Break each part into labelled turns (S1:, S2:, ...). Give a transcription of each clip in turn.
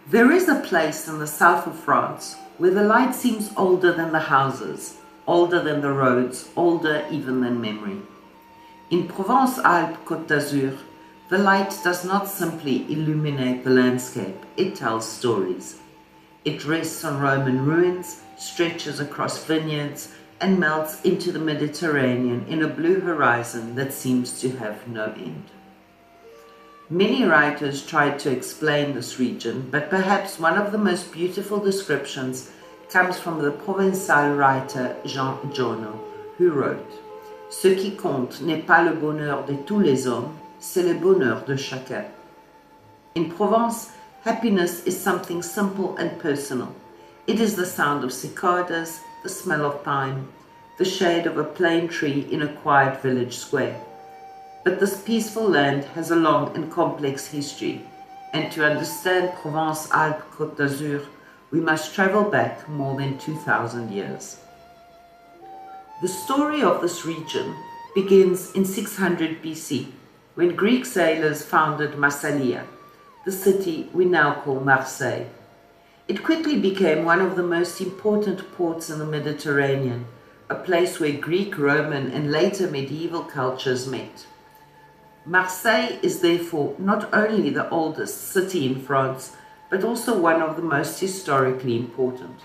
S1: There is a place in the south of France where the light seems older than the houses, older than the roads, older even than memory. In Provence-Alpes-Côte, the light does not simply illuminate the landscape, it tells stories. It rests on Roman ruins, stretches across vineyards, and melts into the Mediterranean in a blue horizon that seems to have no end. Many writers tried to explain this region, but perhaps one of the most beautiful descriptions comes from the Provençal writer Jean Giono, who wrote, "Ce qui compte n'est pas le bonheur de tous les hommes, c'est le bonheur de chacun." In Provence, happiness is something simple and personal. It is the sound of cicadas, the smell of thyme, the shade of a plane tree in a quiet village square. But this peaceful land has a long and complex history, and to understand Provence-Alpes-Côte d'Azur, we must travel back more than 2,000 years. The story of this region begins in 600 BC, when Greek sailors founded Massalia, the city we now call Marseille. It quickly became one of the most important ports in the Mediterranean, a place where Greek, Roman, and later medieval cultures met. Marseille is therefore not only the oldest city in France, but also one of the most historically important.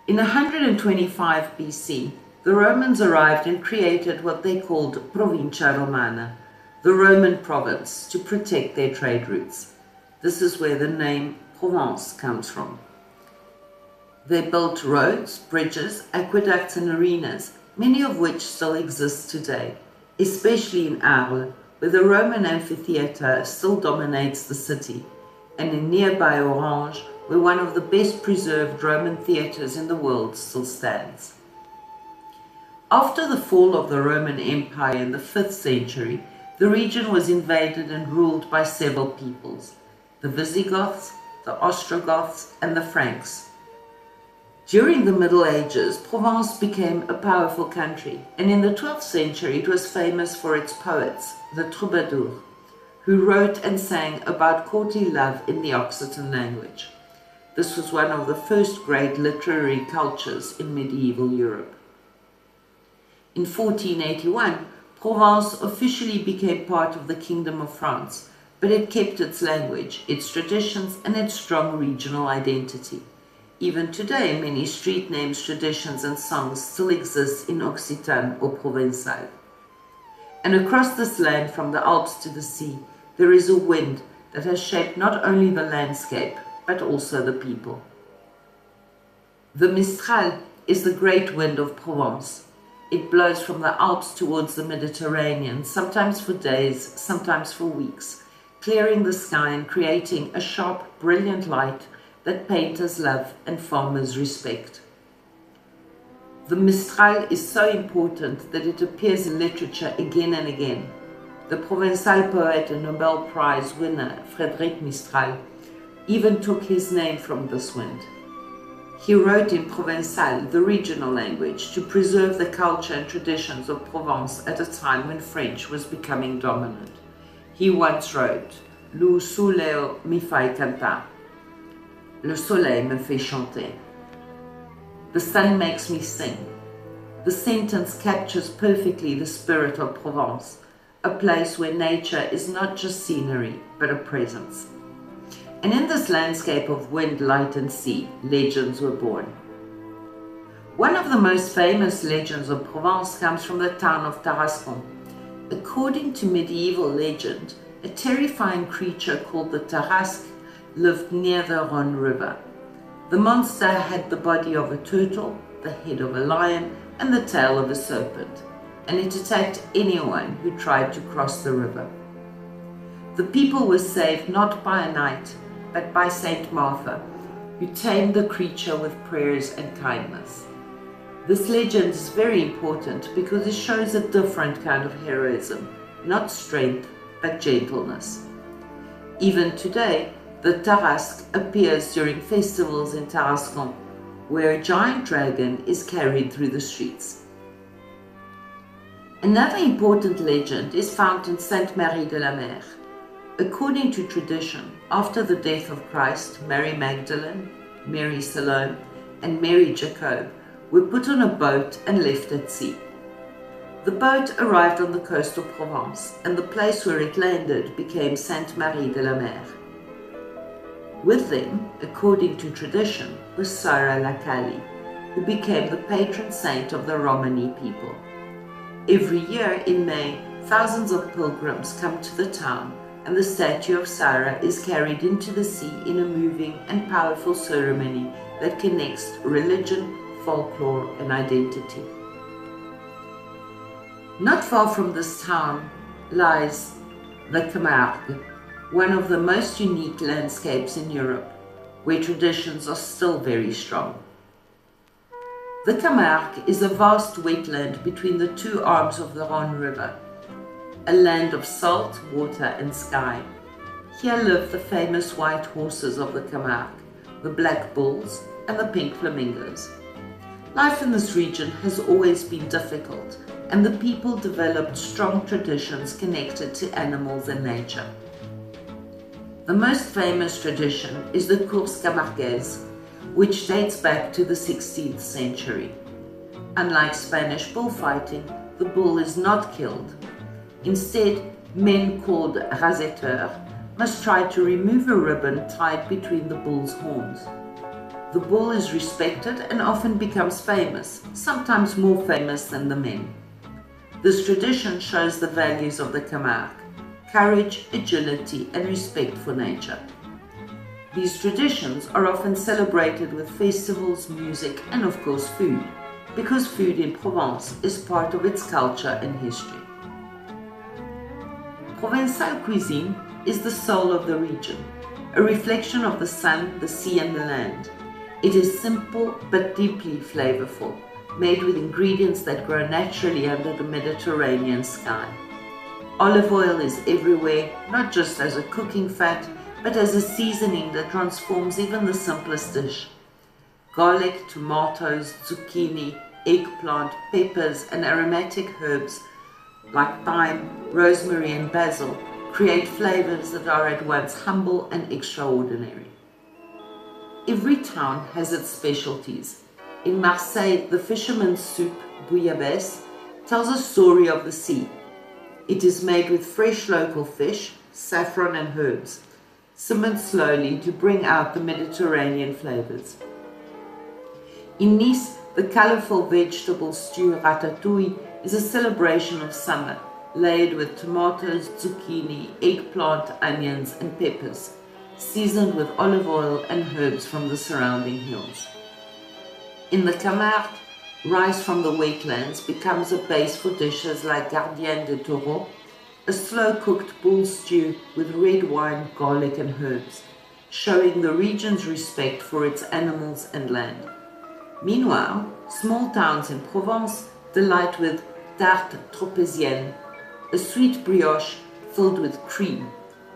S1: In 125 BC, the Romans arrived and created what they called Provincia Romana, the Roman province, to protect their trade routes. This is where the name Provence comes from. They built roads, bridges, aqueducts and arenas, many of which still exist today, especially in Arles, where the Roman amphitheatre still dominates the city, and in nearby Orange, where one of the best preserved Roman theatres in the world still stands. After the fall of the Roman Empire in the 5th century, the region was invaded and ruled by several peoples, the Visigoths, the Ostrogoths, and the Franks. During the Middle Ages, Provence became a powerful country, and in the 12th century it was famous for its poets, the troubadours, who wrote and sang about courtly love in the Occitan language. This was one of the first great literary cultures in medieval Europe. In 1481, Provence officially became part of the Kingdom of France, but it kept its language, its traditions, and its strong regional identity. Even today, many street names, traditions, and songs still exist in Occitan or Provençal. And across this land, from the Alps to the sea, there is a wind that has shaped not only the landscape, but also the people. The mistral is the great wind of Provence. It blows from the Alps towards the Mediterranean, sometimes for days, sometimes for weeks, clearing the sky and creating a sharp, brilliant light that painters love and farmers respect. The mistral is so important that it appears in literature again and again. The Provençal poet and Nobel Prize winner Frédéric Mistral even took his name from this wind. He wrote in Provençal, the regional language, to preserve the culture and traditions of Provence at a time when French was becoming dominant. He once wrote, "Le soleil me fait cantar." Le soleil me fait chanter. The sun makes me sing. The sentence captures perfectly the spirit of Provence, a place where nature is not just scenery, but a presence. And in this landscape of wind, light and sea, legends were born. One of the most famous legends of Provence comes from the town of Tarascon. According to medieval legend, a terrifying creature called the Tarasque lived near the Rhône River. The monster had the body of a turtle, the head of a lion, and the tail of a serpent, and it attacked anyone who tried to cross the river. The people were saved not by a knight, but by Saint Martha, who tamed the creature with prayers and kindness. This legend is very important because it shows a different kind of heroism, not strength, but gentleness. Even today, the Tarasque appears during festivals in Tarascon, where a giant dragon is carried through the streets. Another important legend is found in Sainte Marie de la Mer. According to tradition, after the death of Christ, Mary Magdalene, Mary Salome, and Mary Jacob were put on a boat and left at sea. The boat arrived on the coast of Provence, and the place where it landed became Sainte-Marie de la Mer. With them, according to tradition, was Sarah la Caille, who became the patron saint of the Romany people. Every year in May, thousands of pilgrims come to the town, and the statue of Sarah is carried into the sea in a moving and powerful ceremony that connects religion, folklore, and identity. Not far from this town lies the Camargue, one of the most unique landscapes in Europe, where traditions are still very strong. The Camargue is a vast wetland between the two arms of the Rhône River, a land of salt, water, and sky. Here live the famous white horses of the Camargue, the black bulls, and the pink flamingos. Life in this region has always been difficult, and the people developed strong traditions connected to animals and nature. The most famous tradition is the course camarguaise, which dates back to the 16th century. Unlike Spanish bullfighting, the bull is not killed. Instead, men called rasetteurs must try to remove a ribbon tied between the bull's horns. The bull is respected and often becomes famous, sometimes more famous than the men. This tradition shows the values of the Camargue: courage, agility, and respect for nature. These traditions are often celebrated with festivals, music, and of course food, because food in Provence is part of its culture and history. Provençal cuisine is the soul of the region, a reflection of the sun, the sea, and the land. It is simple but deeply flavorful, made with ingredients that grow naturally under the Mediterranean sky. Olive oil is everywhere, not just as a cooking fat, but as a seasoning that transforms even the simplest dish. Garlic, tomatoes, zucchini, eggplant, peppers, and aromatic herbs like thyme, rosemary, and basil create flavors that are at once humble and extraordinary. Every town has its specialties. In Marseille, the fisherman's soup, bouillabaisse, tells a story of the sea. It is made with fresh local fish, saffron, and herbs, simmered slowly to bring out the Mediterranean flavors. In Nice, the colorful vegetable stew ratatouille is a celebration of summer, layered with tomatoes, zucchini, eggplant, onions, and peppers, seasoned with olive oil and herbs from the surrounding hills. In the Camargue, rice from the wetlands becomes a base for dishes like gardienne de taureau, a slow-cooked bull stew with red wine, garlic, and herbs, showing the region's respect for its animals and land. Meanwhile, small towns in Provence delight with tarte tropézienne, a sweet brioche filled with cream,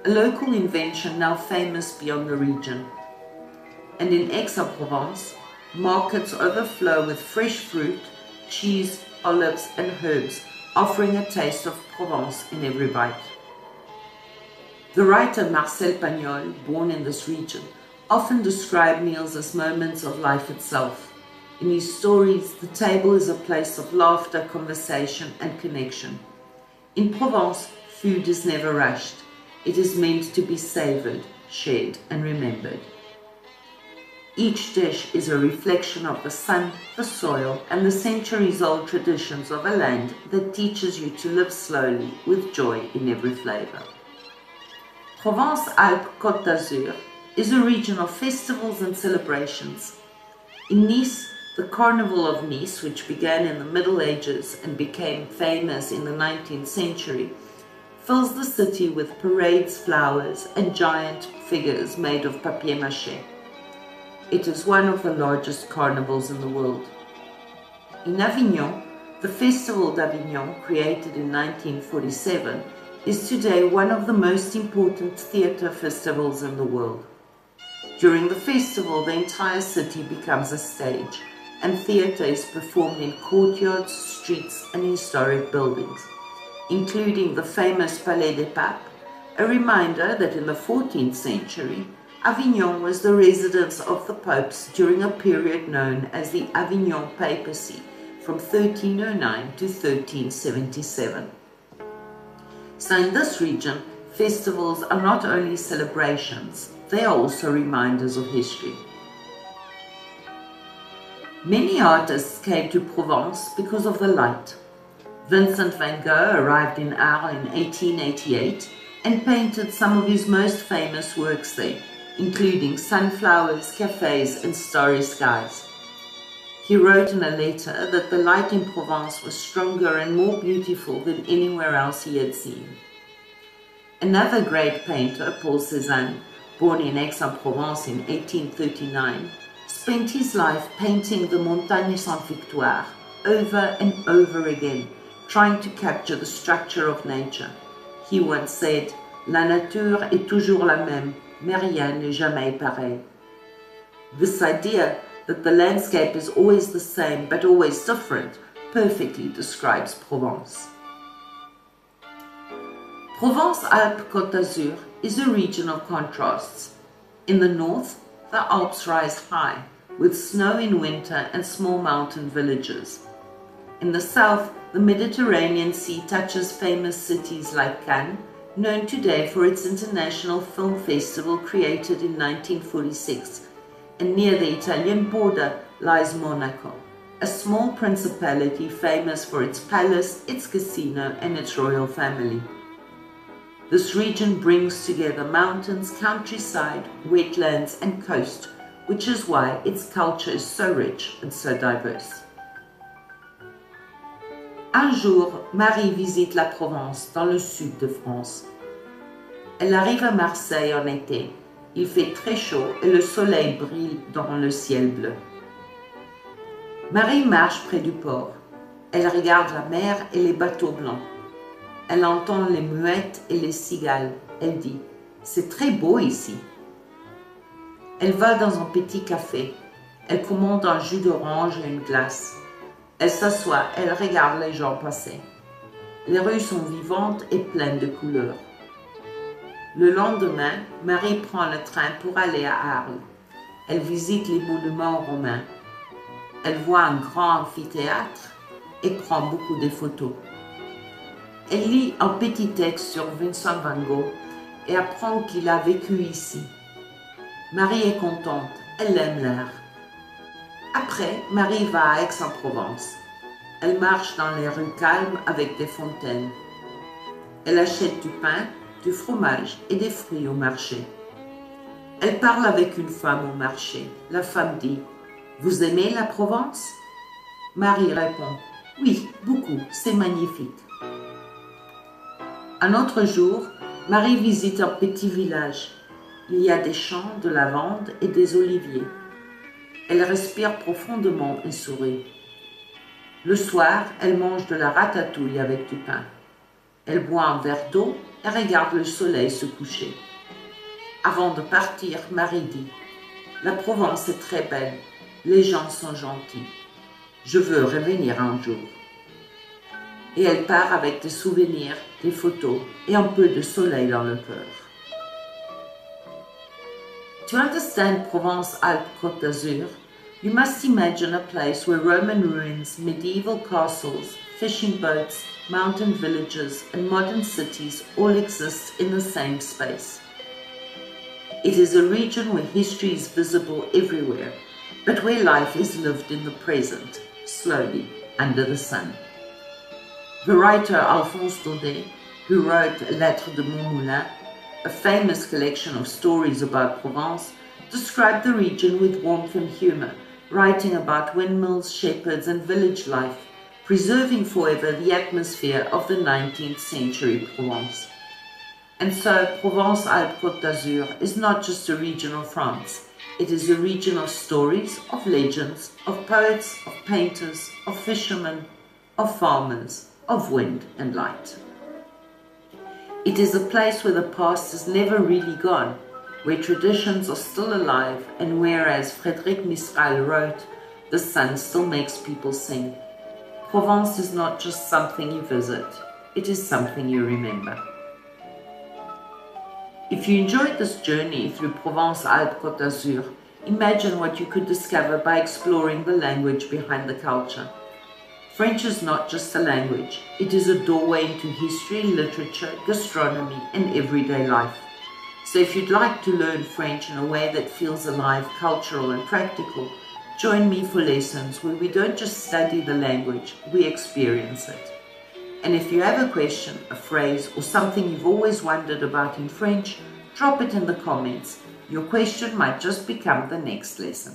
S1: a local invention now famous beyond the region. And in Aix-en-Provence, markets overflow with fresh fruit, cheese, olives, and herbs, offering a taste of Provence in every bite. The writer Marcel Pagnol, born in this region, often described meals as moments of life itself. In his stories, the table is a place of laughter, conversation, and connection. In Provence, food is never rushed. It is meant to be savored, shared, and remembered. Each dish is a reflection of the sun, the soil, and the centuries-old traditions of a land that teaches you to live slowly with joy in every flavor. Provence-Alpes-Côte d'Azur is a region of festivals and celebrations. In Nice, the Carnival of Nice, which began in the Middle Ages and became famous in the 19th century, fills the city with parades, flowers, and giant figures made of papier-mâché. It is one of the largest carnivals in the world. In Avignon, the Festival d'Avignon, created in 1947, is today one of the most important theatre festivals in the world. During the festival, the entire city becomes a stage, and theatre is performed in courtyards, streets, and historic buildings, including the famous Palais des Papes, a reminder that in the 14th century, Avignon was the residence of the popes during a period known as the Avignon papacy from 1309 to 1377. So in this region, festivals are not only celebrations, they are also reminders of history. Many artists came to Provence because of the light. Vincent van Gogh arrived in Arles in 1888 and painted some of his most famous works there, including sunflowers, cafes, and starry skies. He wrote in a letter that the light in Provence was stronger and more beautiful than anywhere else he had seen. Another great painter, Paul Cézanne, born in Aix-en-Provence in 1839, spent his life painting the Montagne Sainte-Victoire over and over again, trying to capture the structure of nature. He once said, "La nature est toujours la même, mais rien n'est jamais pareil." This idea that the landscape is always the same but always different perfectly describes Provence. Provence-Alpes-Côte is a region of contrasts. In the north, the Alps rise high, with snow in winter and small mountain villages. In the south, the Mediterranean Sea touches famous cities like Cannes, known today for its international film festival created in 1946, and near the Italian border lies Monaco, a small principality famous for its palace, its casino, and its royal family. This region brings together mountains, countryside, wetlands, and coast, which is why its culture is so rich and so diverse. Un jour, Marie visite la Provence, dans le sud de France. Elle arrive à Marseille en été. Il fait très chaud et le soleil brille dans le ciel bleu. Marie marche près du port. Elle regarde la mer et les bateaux blancs. Elle entend les muettes et les cigales. Elle dit « C'est très beau ici ». Elle va dans un petit café. Elle commande un jus d'orange et une glace. Elle s'assoit, elle regarde les gens passer. Les rues sont vivantes et pleines de couleurs. Le lendemain, Marie prend le train pour aller à Arles. Elle visite les monuments romains. Elle voit un grand amphithéâtre et prend beaucoup de photos. Elle lit un petit texte sur Vincent van Gogh et apprend qu'il a vécu ici. Marie est contente, elle aime l'air. Après, Marie va à Aix-en-Provence. Elle marche dans les rues calmes avec des fontaines. Elle achète du pain, du fromage et des fruits au marché. Elle parle avec une femme au marché. La femme dit « Vous aimez la Provence ?» Marie répond « Oui, beaucoup, c'est magnifique. » Un autre jour, Marie visite un petit village. Il y a des champs de lavande et des oliviers. Elle respire profondément et sourit. Le soir, elle mange de la ratatouille avec du pain. Elle boit un verre d'eau et regarde le soleil se coucher. Avant de partir, Marie dit « La Provence est très belle, les gens sont gentils. Je veux revenir un jour. » Et elle part avec des souvenirs, des photos et un peu de soleil dans le cœur. To understand Provence-Alpes-Côte d'Azur, you must imagine a place where Roman ruins, medieval castles, fishing boats, mountain villages, and modern cities all exist in the same space. It is a region where history is visible everywhere, but where life is lived in the present, slowly, under the sun. The writer Alphonse Daudet, who wrote Lettres de Montmoulin, a famous collection of stories about Provence, described the region with warmth and humor, writing about windmills, shepherds, and village life, preserving forever the atmosphere of the 19th century Provence. And so Provence-Alpes-Côte d'Azur is not just a region of France, it is a region of stories, of legends, of poets, of painters, of fishermen, of farmers, of wind and light. It is a place where the past is never really gone, where traditions are still alive, and where, as Frédéric Mistral wrote, the sun still makes people sing. Provence is not just something you visit, it is something you remember. If you enjoyed this journey through Provence-Alpes-Côte d'Azur, imagine what you could discover by exploring the language behind the culture. French is not just a language, it is a doorway into history, literature, gastronomy, and everyday life. So if you'd like to learn French in a way that feels alive, cultural, and practical, join me for lessons where we don't just study the language, we experience it. And if you have a question, a phrase, or something you've always wondered about in French, drop it in the comments. Your question might just become the next lesson.